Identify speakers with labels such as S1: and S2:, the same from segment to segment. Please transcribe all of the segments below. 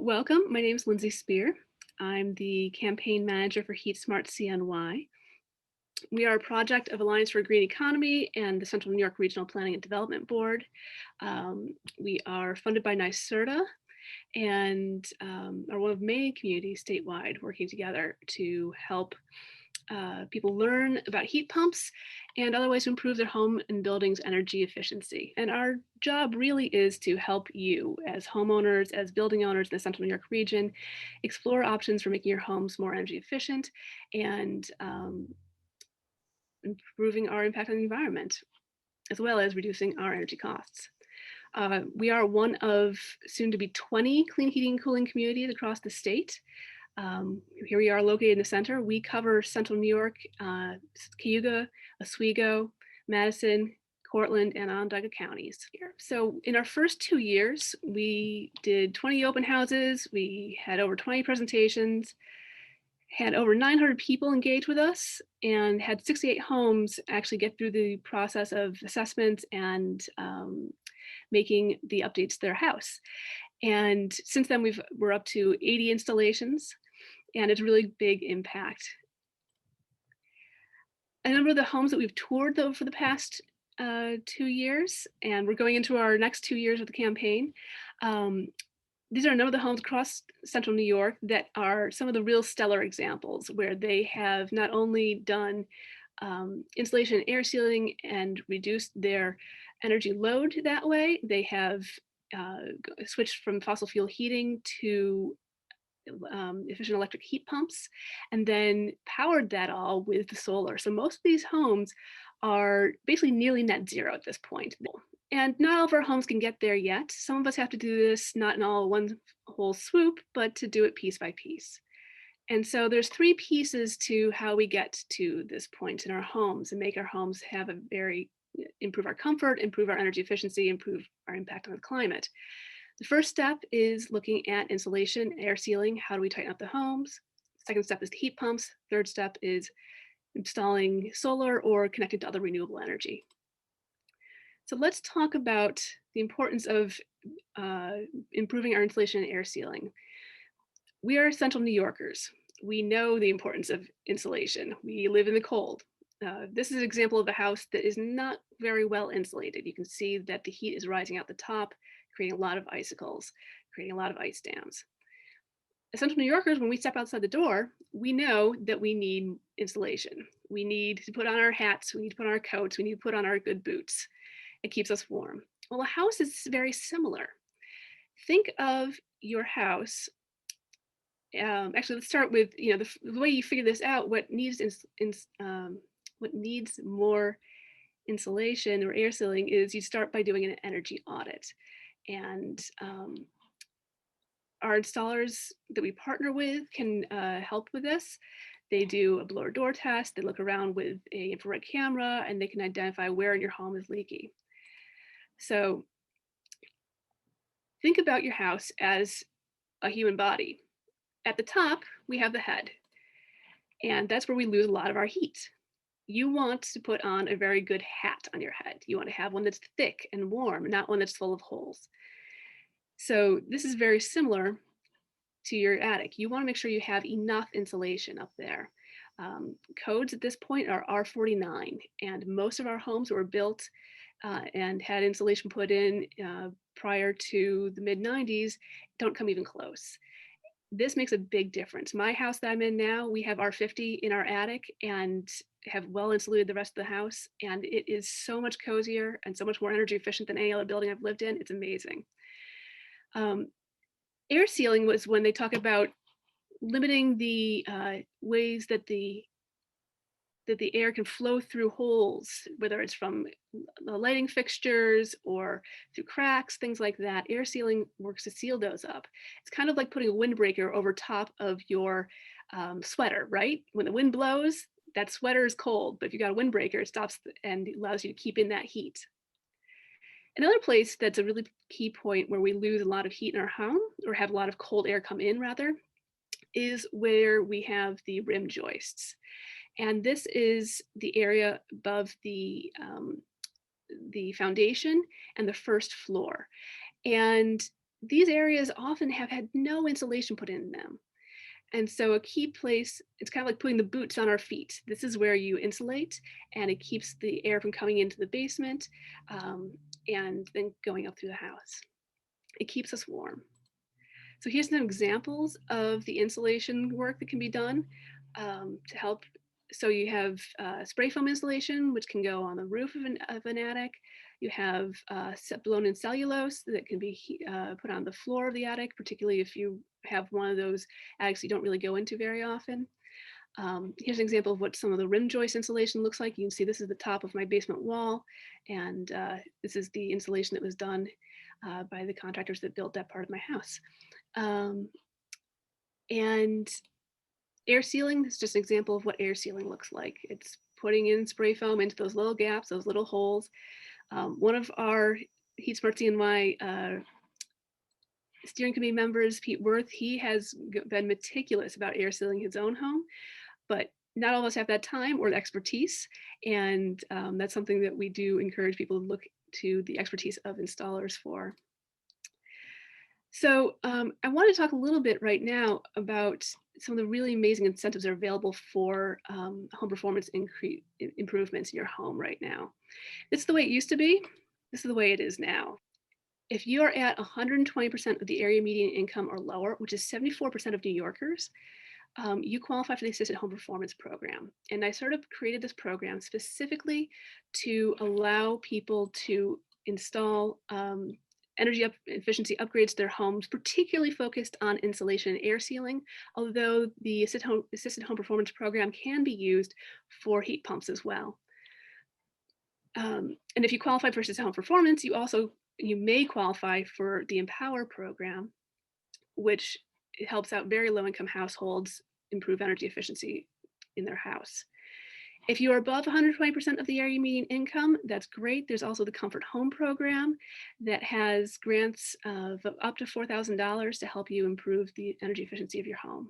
S1: Welcome. My name is Lindsay Spear. I'm the campaign manager for HeatSmart CNY. We are a project of Alliance for a Green Economy and the Central New York Regional Planning and Development Board. We are funded by NYSERDA and are one of many communities statewide working together to help people learn about heat pumps and other ways to improve their home and buildings energy efficiency. And our job really is to help you as homeowners, as building owners in the Central New York region, explore options for making your homes more energy efficient and improving our impact on the environment, as well as reducing our energy costs. We are one of soon to be 20 clean heating and cooling communities across the state. Here we are located in the center. We cover Central New York, Cayuga, Oswego, Madison, Cortland, and Onondaga counties here. So in our first 2 years, we did 20 open houses. We had over 20 presentations, had over 900 people engage with us, and had 68 homes actually get through the process of assessments and making the updates to their house. And since then, we're up to 80 installations, and it's a really big impact. A number of the homes that we've toured though for the past 2 years, and we're going into our next 2 years of the campaign. These are a number of the homes across Central New York that are some of the real stellar examples where they have not only done insulation and air sealing and reduced their energy load that way, they have switched from fossil fuel heating to efficient electric heat pumps, and then powered that all with the solar. So most of these homes are basically nearly net zero at this point. And not all of our homes can get there yet. Some of us have to do this not in all one whole swoop, but to do it piece by piece. And so there's 3 pieces to how we get to this point in our homes and make our homes have improve our comfort, improve our energy efficiency, improve our impact on the climate. The first step is looking at insulation, air sealing. How do we tighten up the homes? Second step is the heat pumps. Third step is installing solar or connecting to other renewable energy. So let's talk about the importance of improving our insulation and air sealing. We are Central New Yorkers. We know the importance of insulation. We live in the cold. This is an example of a house that is not very well insulated. You can see that the heat is rising out the top, creating a lot of icicles, creating a lot of ice dams. As Central New Yorkers, when we step outside the door, we know that we need insulation. We need to put on our hats, we need to put on our coats, we need to put on our good boots. It keeps us warm. Well, a house is very similar. Think of your house. Actually, let's start with the way you figure this out. What needs more insulation or air sealing is you start by doing an energy audit. And our installers that we partner with can help with this. They do a blower door test, they look around with an infrared camera, and they can identify where in your home is leaky. So think about your house as a human body. At the top, we have the head, and that's where we lose a lot of our heat. You want to put on a very good hat on your head. You want to have one that's thick and warm, not one that's full of holes. So this is very similar to your attic. You want to make sure you have enough insulation up there. Codes at this point are R49, and most of our homes were built and had insulation put in prior to the mid-90s don't come even close. This makes a big difference. My house that I'm in now, we have R50 in our attic and have well insulated the rest of the house, and it is so much cozier and so much more energy efficient than any other building I've lived in. It's amazing. Air sealing was when they talk about limiting the ways that the air can flow through holes, whether it's from the lighting fixtures or through cracks, things like that. Air sealing works to seal those up. It's kind of like putting a windbreaker over top of your sweater, right? When the wind blows, that sweater is cold, but if you got a windbreaker, it stops and allows you to keep in that heat. Another place that's a really key point where we lose a lot of heat in our home, or have a lot of cold air come in rather, is where we have the rim joists. And this is the area above the foundation and the first floor. And these areas often have had no insulation put in them. And so a key place, it's kind of like putting the boots on our feet. This is where you insulate, and it keeps the air from coming into the basement um, and then going up through the house. It keeps us warm. So here's some examples of the insulation work that can be done to help. So you have spray foam insulation, which can go on the roof of an attic. You have blown-in cellulose that can be put on the floor of the attic, particularly if you have one of those attics you don't really go into very often. Here's an example of what some of the rim joist insulation looks like. You can see this is the top of my basement wall, and this is the insulation that was done by the contractors that built that part of my house. And air sealing is just an example of what air sealing looks like. It's putting in spray foam into those little gaps, those little holes. One of our HeatSmart CNY steering committee members, Pete Worth, he has been meticulous about air sealing his own home, but not all of us have that time or the expertise. And that's something that we do encourage people to look to the expertise of installers for. So I want to talk a little bit right now about some of the really amazing incentives that are available for home performance improvements in your home right now. This is the way it used to be. This is the way it is now. If you are at 120% of the area median income or lower, which is 74% of New Yorkers, you qualify for the Assisted Home Performance Program. And I sort of created this program specifically to allow people to install energy efficiency upgrades to their homes, particularly focused on insulation and air sealing, although the Assisted Home Performance Program can be used for heat pumps as well. And if you qualify for Assisted Home Performance, you may qualify for the Empower program, which helps out very low-income households improve energy efficiency in their house. If you are above 120% of the area median income, that's great. There's also the Comfort Home program that has grants of up to $4,000 to help you improve the energy efficiency of your home.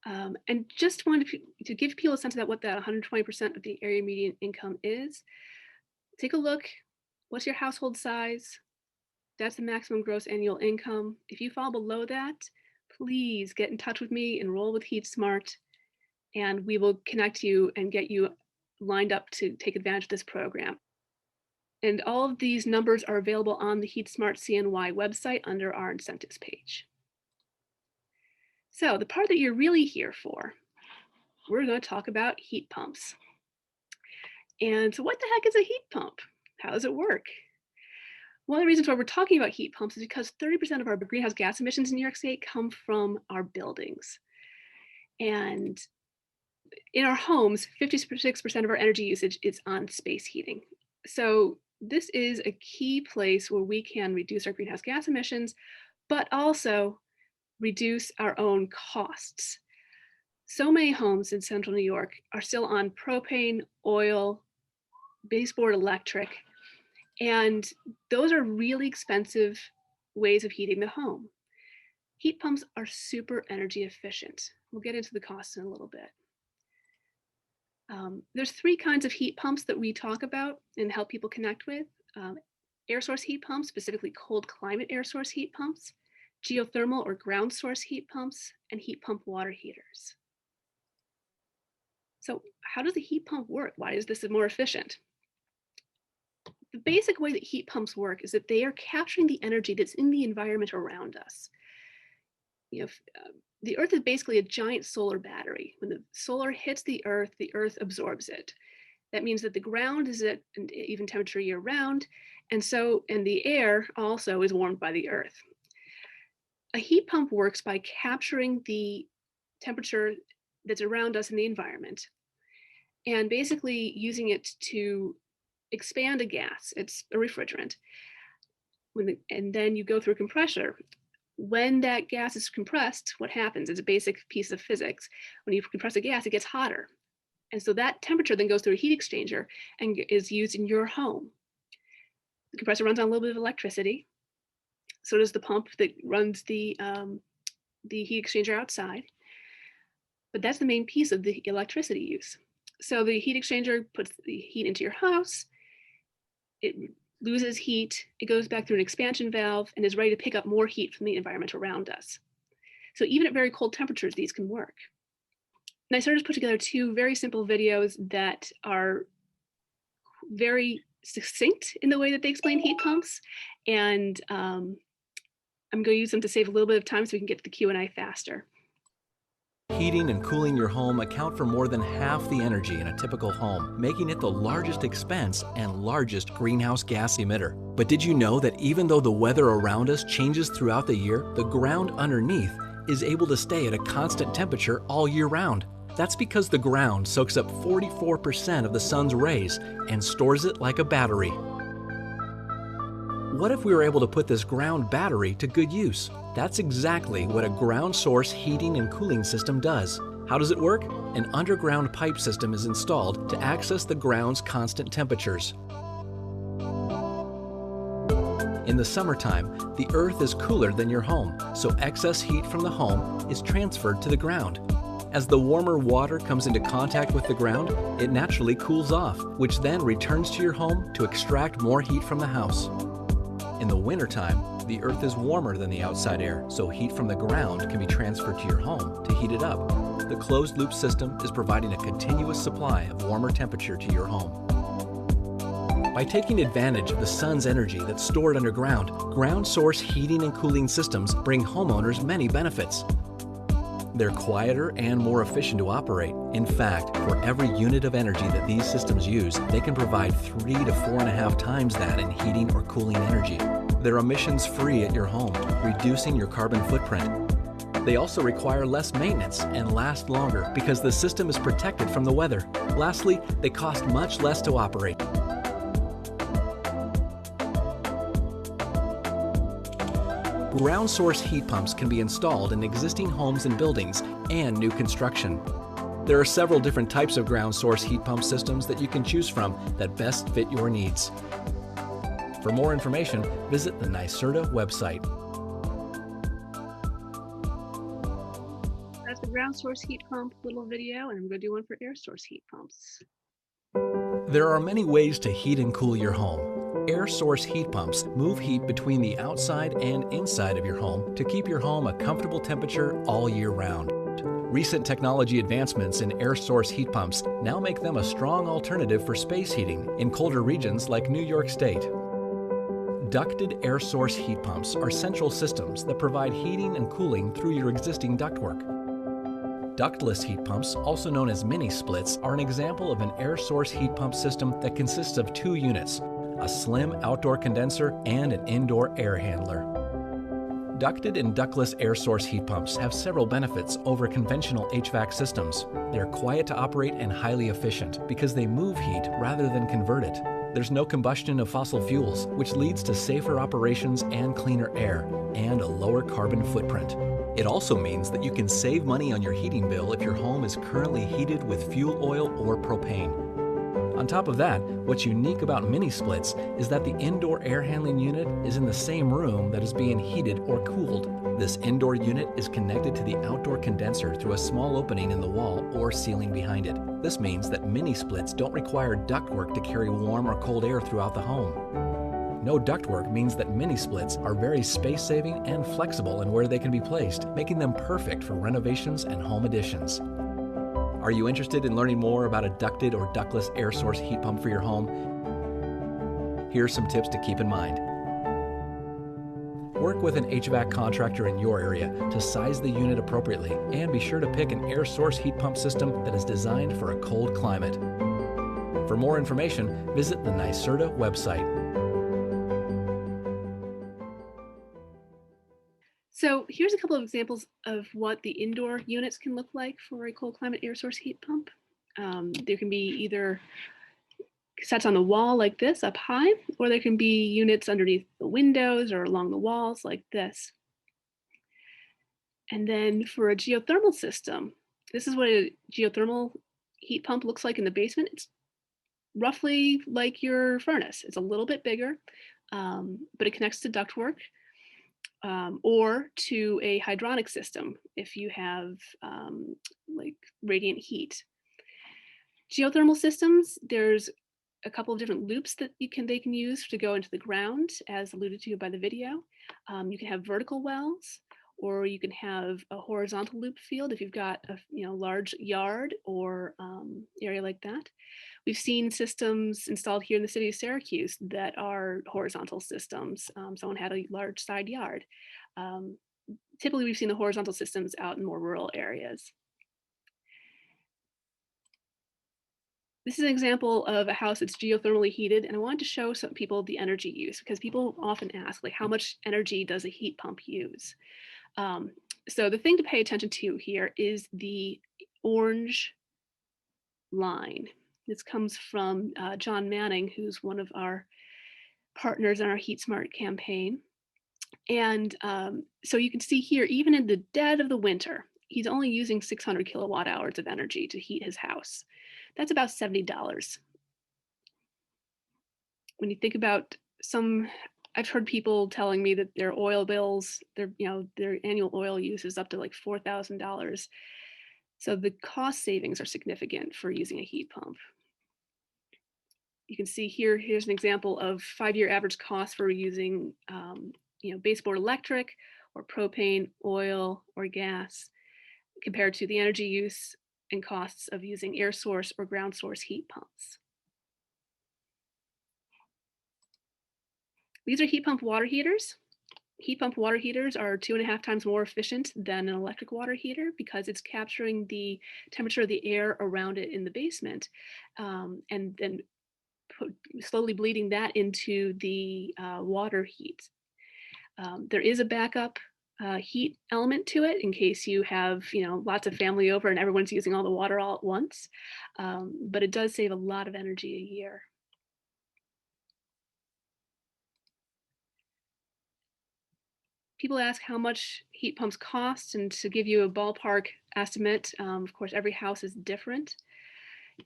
S1: And just wanted to give people a sense of what that 120% of the area median income is. Take a look. What's your household size? That's the maximum gross annual income. If you fall below that, please get in touch with me, enroll with HeatSmart, and we will connect you and get you lined up to take advantage of this program. And all of these numbers are available on the HeatSmart CNY website under our incentives page. So the part that you're really here for, we're going to talk about heat pumps. And so what the heck is a heat pump? How does it work? One of the reasons why we're talking about heat pumps is because 30% of our greenhouse gas emissions in New York State come from our buildings. And in our homes, 56% of our energy usage is on space heating. So this is a key place where we can reduce our greenhouse gas emissions, but also reduce our own costs. So many homes in central New York are still on propane, oil, baseboard electric, and those are really expensive ways of heating the home. Heat pumps are super energy efficient. We'll get into the costs in a little bit. There's three kinds of heat pumps that we talk about and help people connect with. Air source heat pumps, specifically cold climate air source heat pumps, geothermal or ground source heat pumps, and heat pump water heaters. So how does the heat pump work? Why is this more efficient? The basic way that heat pumps work is that they are capturing the energy that's in the environment around us. The Earth is basically a giant solar battery. When the solar hits the Earth absorbs it. That means that the ground is at an even temperature year round, and the air also is warmed by the Earth. A heat pump works by capturing the temperature that's around us in the environment and basically using it to expand a gas. It's a refrigerant. And then you go through a compressor. When that gas is compressed, what happens is a basic piece of physics. When you compress a gas, it gets hotter. And so that temperature then goes through a heat exchanger and is used in your home. The compressor runs on a little bit of electricity. So does the pump that runs the heat exchanger outside. But that's the main piece of the electricity use. So the heat exchanger puts the heat into your house. It loses heat, it goes back through an expansion valve and is ready to pick up more heat from the environment around us. So even at very cold temperatures, these can work. NYSERDA's put together two very simple videos that are very succinct in the way that they explain heat pumps. And I'm going to use them to save a little bit of time so we can get to the Q&A faster.
S2: Heating and cooling your home account for more than half the energy in a typical home, making it the largest expense and largest greenhouse gas emitter. But did you know that even though the weather around us changes throughout the year, the ground underneath is able to stay at a constant temperature all year round? That's because the ground soaks up 44% of the sun's rays and stores it like a battery. What if we were able to put this ground battery to good use? That's exactly what a ground source heating and cooling system does. How does it work? An underground pipe system is installed to access the ground's constant temperatures. In the summertime, the earth is cooler than your home, so excess heat from the home is transferred to the ground. As the warmer water comes into contact with the ground, it naturally cools off, which then returns to your home to extract more heat from the house. In the wintertime, the earth is warmer than the outside air, so heat from the ground can be transferred to your home to heat it up. The closed-loop system is providing a continuous supply of warmer temperature to your home. By taking advantage of the sun's energy that's stored underground, ground source heating and cooling systems bring homeowners many benefits. They're quieter and more efficient to operate. In fact, for every unit of energy that these systems use, they can provide 3 to 4.5 times that in heating or cooling energy. They're emissions-free at your home, reducing your carbon footprint. They also require less maintenance and last longer because the system is protected from the weather. Lastly, they cost much less to operate. Ground source heat pumps can be installed in existing homes and buildings and new construction. There are several different types of ground source heat pump systems that you can choose from that best fit your needs. For more information, visit the NYSERDA website.
S1: That's the ground source heat pump little video, and I'm going to do one for air source heat pumps.
S2: There are many ways to heat and cool your home. Air source heat pumps move heat between the outside and inside of your home to keep your home a comfortable temperature all year round. Recent technology advancements in air source heat pumps now make them a strong alternative for space heating in colder regions like New York State. Ducted air source heat pumps are central systems that provide heating and cooling through your existing ductwork. Ductless heat pumps, also known as mini splits, are an example of an air source heat pump system that consists of two units, a slim outdoor condenser and an indoor air handler. Ducted and ductless air source heat pumps have several benefits over conventional HVAC systems. They're quiet to operate and highly efficient because they move heat rather than convert it. There's no combustion of fossil fuels, which leads to safer operations and cleaner air, and a lower carbon footprint. It also means that you can save money on your heating bill if your home is currently heated with fuel oil or propane. On top of that, what's unique about mini splits is that the indoor air handling unit is in the same room that is being heated or cooled. This indoor unit is connected to the outdoor condenser through a small opening in the wall or ceiling behind it. This means that mini splits don't require ductwork to carry warm or cold air throughout the home. No ductwork means that mini splits are very space-saving and flexible in where they can be placed, making them perfect for renovations and home additions. Are you interested in learning more about a ducted or ductless air source heat pump for your home? Here are some tips to keep in mind. Work with an HVAC contractor in your area to size the unit appropriately, and be sure to pick an air source heat pump system that is designed for a cold climate. For more information, visit the NYSERDA website.
S1: So here's a couple of examples of what the indoor units can look like for a cold climate air source heat pump. There can be either sets on the wall like this up high, or there can be units underneath the windows or along the walls like this. And then for a geothermal system, this is what a geothermal heat pump looks like in the basement. It's roughly like your furnace. It's a little bit bigger, but it connects to ductwork. Or to a hydronic system if you have like radiant heat. Geothermal systems, there's a couple of different loops that they can use to go into the ground, as alluded to by the video. You can have vertical wells, or you can have a horizontal loop field if you've got a large yard or area like that. We've seen systems installed here in the city of Syracuse that are horizontal systems. Someone had a large side yard. Um, Typically, we've seen the horizontal systems out in more rural areas. This is an example of a house that's geothermally heated, and I wanted to show some people the energy use because people often ask, like, how much energy does a heat pump use? Um, so the thing to pay attention to here is the orange line. This comes from John Manning, who's one of our partners in our HeatSmart campaign. And so you can see here, even in the dead of the winter, he's only using 600 kilowatt hours of energy to heat his house. That's about $70. When you think about I've heard people telling me that their oil bills, their annual oil use is up to like $4,000. So the cost savings are significant for using a heat pump. You can see here's an example of 5-year average cost for using baseboard electric or propane, oil, or gas compared to the energy use and costs of using air source or ground source heat pumps. These are heat pump water heaters. Heat pump water heaters are 2.5 times more efficient than an electric water heater because it's capturing the temperature of the air around it in the basement, and then slowly bleeding that into the water heat. There is a backup heat element to it in case you have lots of family over and everyone's using all the water all at once, but it does save a lot of energy a year. People ask how much heat pumps cost, and to give you a ballpark estimate, of course, every house is different.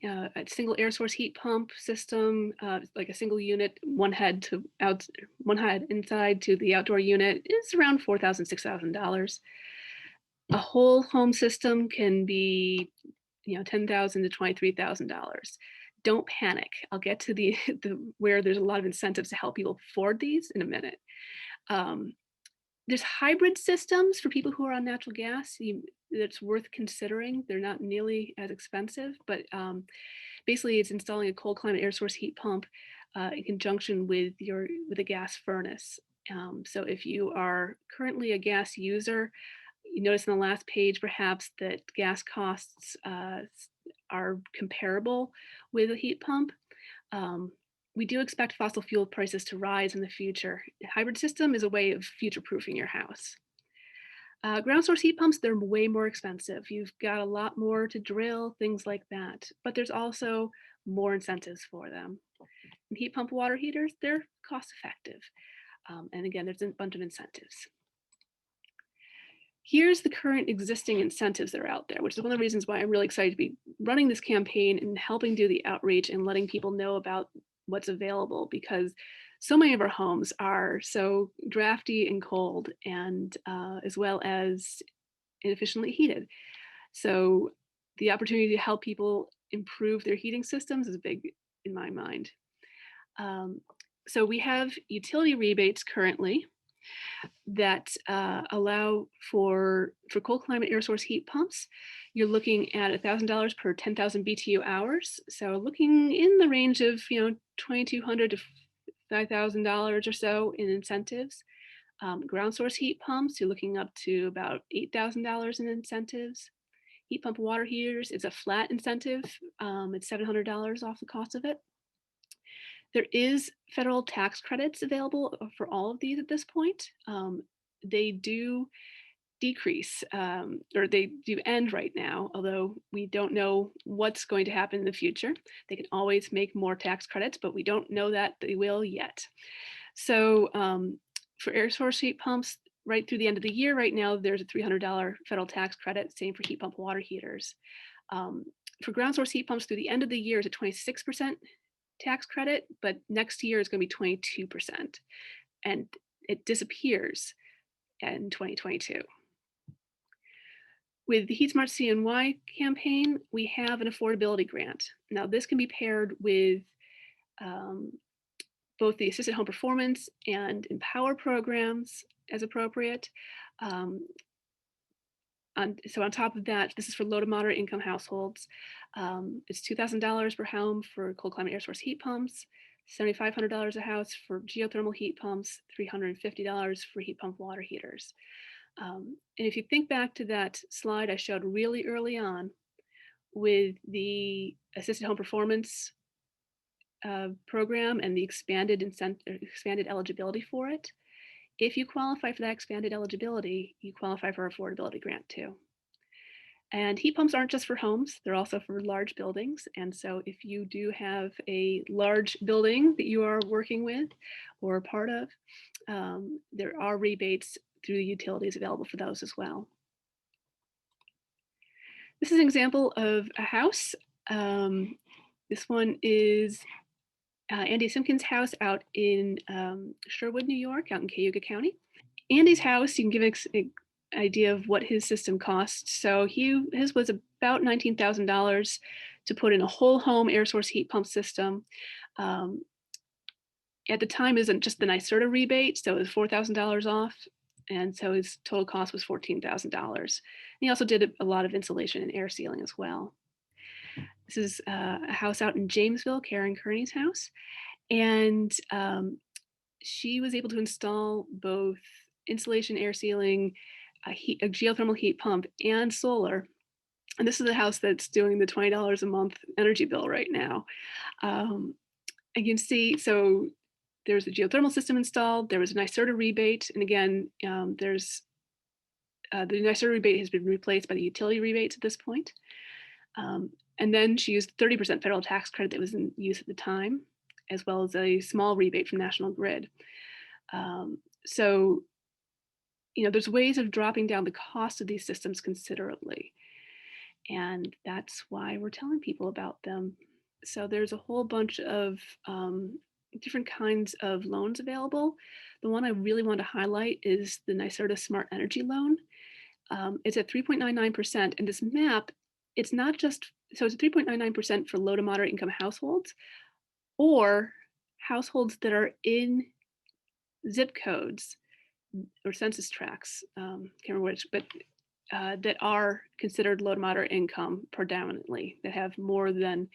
S1: A single air source heat pump system, like a single unit, one head inside to the outdoor unit, is around $4,000, $6,000. A whole home system can be, $10,000 to $23,000. Don't panic. I'll get to the where there's a lot of incentives to help people afford these in a minute. Um, there's hybrid systems for people who are on natural gas. That's worth considering. They're not nearly as expensive, but basically it's installing a cold climate air source heat pump in conjunction with a gas furnace. So if you are currently a gas user, you notice in the last page perhaps that gas costs are comparable with a heat pump. We do expect fossil fuel prices to rise in the future. A hybrid system is a way of future-proofing your house. Ground source heat pumps, they're way more expensive. You've got a lot more to drill, things like that. But there's also more incentives for them. And heat pump water heaters, they're cost effective. And again, there's a bunch of incentives. Here's the current existing incentives that are out there, which is one of the reasons why I'm really excited to be running this campaign and helping do the outreach and letting people know about what's available, because so many of our homes are so drafty and cold, and as well as inefficiently heated. So the opportunity to help people improve their heating systems is big in my mind. So we have utility rebates currently that allow for cold climate air source heat pumps. You're looking at $1,000 per 10,000 BTU hours. So looking in the range of $2,200 to $5,000 or so in incentives. Ground source heat pumps, you're looking up to about $8,000 in incentives. Heat pump water heaters, it's a flat incentive. It's $700 off the cost of it. There is federal tax credits available for all of these at this point. They do decrease, or they do end right now, although we don't know what's going to happen in the future. They can always make more tax credits, but we don't know that they will yet. So for air source heat pumps, right through the end of the year right now, there's a $300 federal tax credit, same for heat pump water heaters. For ground source heat pumps through the end of the year is a 26% tax credit, but next year is going to be 22%, and it disappears in 2022. With the HeatSmart CNY campaign, we have an affordability grant. Now, this can be paired with um, both the assisted home performance and empower programs as appropriate. Um, so on top of that, this is for low to moderate income households. It's $2,000 per home for cold climate air source heat pumps, $7,500 a house for geothermal heat pumps, $350 for heat pump water heaters. And if you think back to that slide I showed really early on with the assisted home performance program and the expanded eligibility for it, if you qualify for that expanded eligibility, you qualify for affordability grant too. And heat pumps aren't just for homes, they're also for large buildings. And so if you do have a large building that you are working with or a part of, there are rebates through the utilities available for those as well. This is an example of a house. This one is Andy Simpkins' house out in Sherwood, New York, out in Cayuga County. Andy's house, you can give an idea of what his system cost. So his was about $19,000 to put in a whole home air source heat pump system. At the time, isn't just the NYSERDA rebate, so it was $4,000 off. And so his total cost was $14,000. He also did a lot of insulation and air sealing as well. This is a house out in Jamesville, Karen Kearney's house. And she was able to install both insulation, air sealing, a geothermal heat pump, and solar. And this is a house that's doing the $20 a month energy bill right now. And you can see, so there's a geothermal system installed, there was a NYSERDA rebate, and again, there's the NYSERDA rebate has been replaced by the utility rebates at this point. And then she used 30% federal tax credit that was in use at the time, as well as a small rebate from National Grid. So, there's ways of dropping down the cost of these systems considerably. And that's why we're telling people about them. So there's a whole bunch of different kinds of loans available. The one I really want to highlight is the NYSERDA Smart Energy Loan. It's at 3.99%. And this map, it's not just, so it's 3.99% for low to moderate income households or households that are in zip codes or census tracts, can't remember which, but that are considered low to moderate income predominantly, that have more than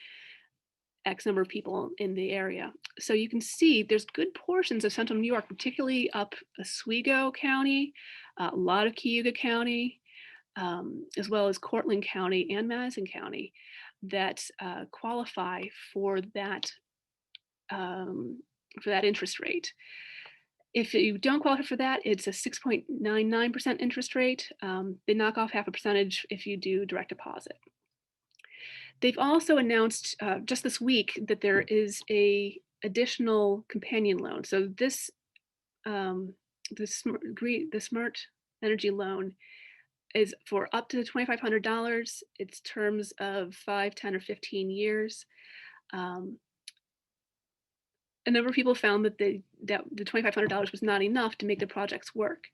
S1: X number of people in the area. So you can see there's good portions of central New York, particularly up Oswego County, a lot of Cayuga County, as well as Cortland County and Madison County, that qualify for that interest rate. If you don't qualify for that, it's a 6.99% interest rate. They knock off half a percentage if you do direct deposit. They've also announced just this week that there is a additional companion loan. So this, the Smart Energy Loan is for up to $2,500. It's terms of 5, 10, or 15 years. A number of people found that the $2,500 was not enough to make the projects work.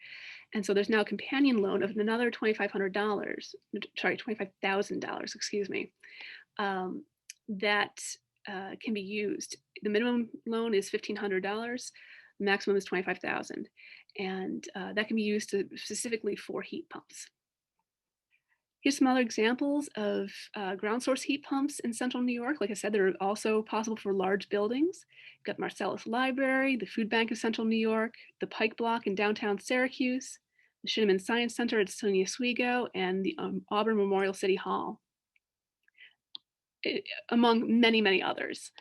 S1: And so there's now a companion loan of another $25,000, excuse me, that can be used. The minimum loan is $1,500, the maximum is $25,000. And that can be used specifically for heat pumps. Here's some other examples of ground source heat pumps in central New York. Like I said, they're also possible for large buildings. You've got Marcellus Library, the Food Bank of Central New York, the Pike Block in downtown Syracuse, the Shinneman Science Center at SUNY Oswego, and the Auburn Memorial City Hall, among many, many others.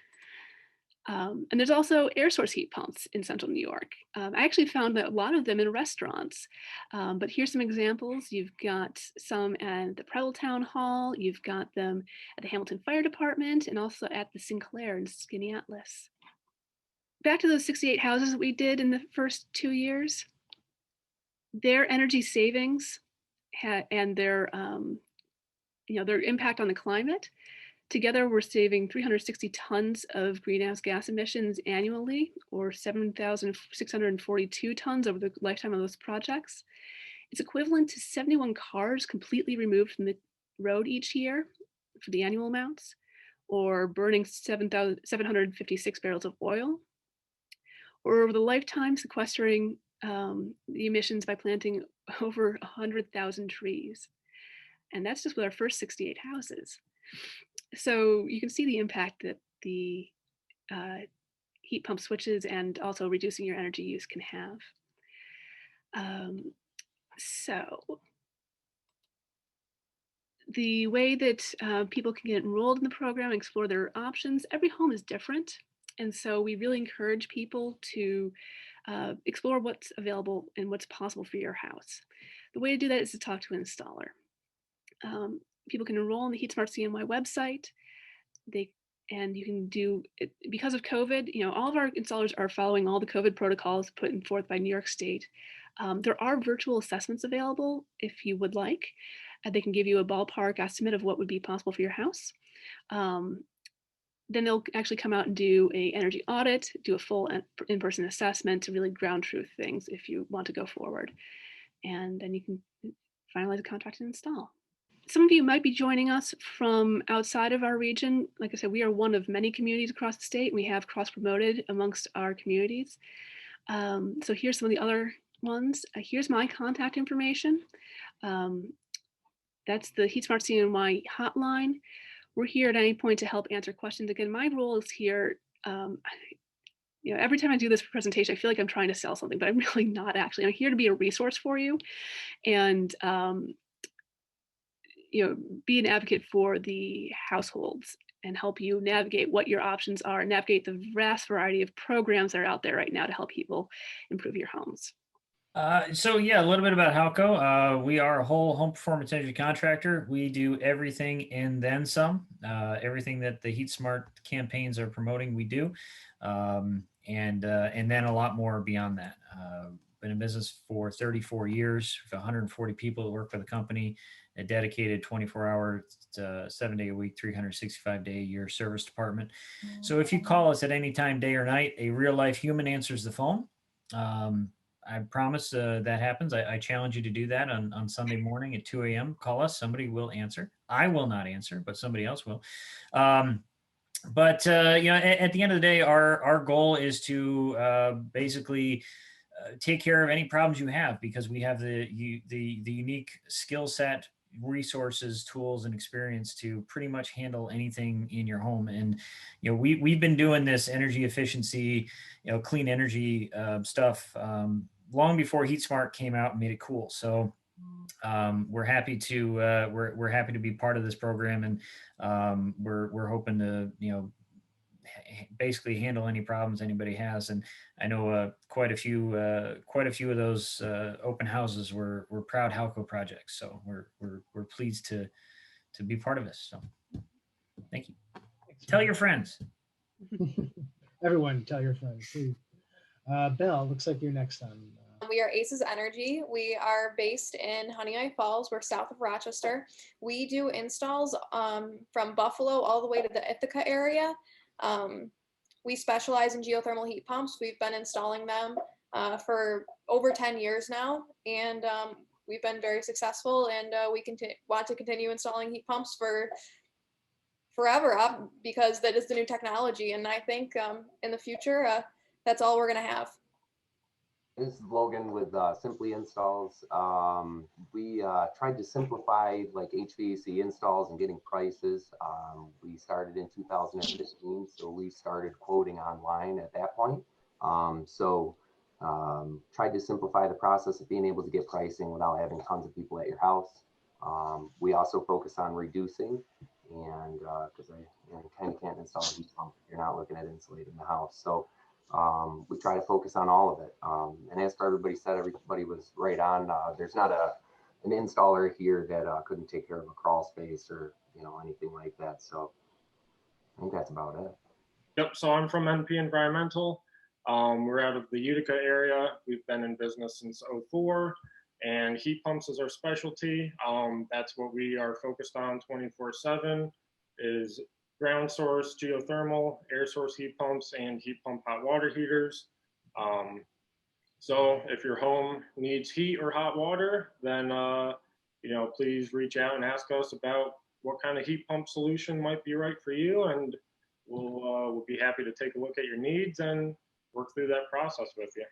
S1: And there's also air source heat pumps in central New York. I actually found that a lot of them in restaurants, but here's some examples. You've got some at the Preble Town Hall, you've got them at the Hamilton Fire Department, and also at the Sinclair in Skaneateles. Back to those 68 houses that we did in the first 2 years, their energy savings and their impact on the climate, together, we're saving 360 tons of greenhouse gas emissions annually, or 7,642 tons over the lifetime of those projects. It's equivalent to 71 cars completely removed from the road each year for the annual amounts, or burning 756 barrels of oil, or over the lifetime sequestering the emissions by planting over 100,000 trees. And that's just with our first 68 houses. So you can see the impact that the uh, heat pump switches and also reducing your energy use can have. So the way that people can get enrolled in the program and explore their options, every home is different. And so we really encourage people to explore what's available and what's possible for your house. The way to do that is to talk to an installer. People can enroll in the HeatSmart CNY website. And you can do it because of COVID. All of our installers are following all the COVID protocols put forth by New York State. There are virtual assessments available if you would like. They can give you a ballpark estimate of what would be possible for your house. Then they'll actually come out and do a energy audit, do a full in-person assessment to really ground truth things if you want to go forward. And then you can finalize a contract and install. Some of you might be joining us from outside of our region. Like I said, we are one of many communities across the state. We have cross-promoted amongst our communities. So here's some of the other ones. Here's my contact information. That's the HeatSmart CNY hotline. We're here at any point to help answer questions. Again, my role is here. Every time I do this presentation, I feel like I'm trying to sell something, but I'm really not actually. I'm here to be a resource for you and be an advocate for the households and help you navigate what your options are, navigate the vast variety of programs that are out there right now to help people improve your homes.
S3: So yeah, a little bit about Halco. We are a whole home performance energy contractor. We do everything and then some. Everything that the HeatSmart campaigns are promoting, we do, and then a lot more beyond that. Been in business for 34 years. We have 140 people that work for the company. A dedicated 24-hour, 7-day a week, 365-day-a-year service department. So if you call us at any time, day or night, a real life human answers the phone. I promise that happens. I challenge you to do that on Sunday morning at 2 a.m. Call us. Somebody will answer. I will not answer, but somebody else will. But at the end of the day, our goal is to basically take care of any problems you have, because we have the unique skill set, resources, tools, and experience to pretty much handle anything in your home. And we've been doing this energy efficiency, clean energy stuff long before HeatSmart came out and made it cool. So we're happy to we're happy to be part of this program, and we're hoping to basically handle any problems anybody has. And I know quite a few of those open houses were proud Halco projects. So we're pleased to be part of this. So thank you. Tell your friends.
S4: Everyone, tell your friends, please. Belle, looks like you're next on.
S5: We are Aces Energy. We are based in Honeoye Falls. We're south of Rochester. We do installs from Buffalo all the way to the Ithaca area. We specialize in geothermal heat pumps. We've been installing them for over 10 years now, and we've been very successful, and we want to continue installing heat pumps for forever because that is the new technology, and I think in the future that's all we're going to have.
S6: This is Logan with Simply Installs. We tried to simplify like HVAC installs and getting prices. We started in 2015, so we started quoting online at that point. Tried to simplify the process of being able to get pricing without having tons of people at your house. We also focus on reducing, and because you kind of can't install a heat pump if you're not looking at insulating the house. So we try to focus on all of it. And as everybody said, everybody was right on. There's not an installer here that couldn't take care of a crawl space or anything like that. So I think that's about it.
S7: Yep. So I'm from NP Environmental. We're out of the Utica area. We've been in business since '04, and heat pumps is our specialty. That's what we are focused on 24/7 is ground source, geothermal, air source heat pumps, and heat pump hot water heaters. So if your home needs heat or hot water, then please reach out and ask us about what kind of heat pump solution might be right for you, and we'll be happy to take a look at your needs and work through that process with you.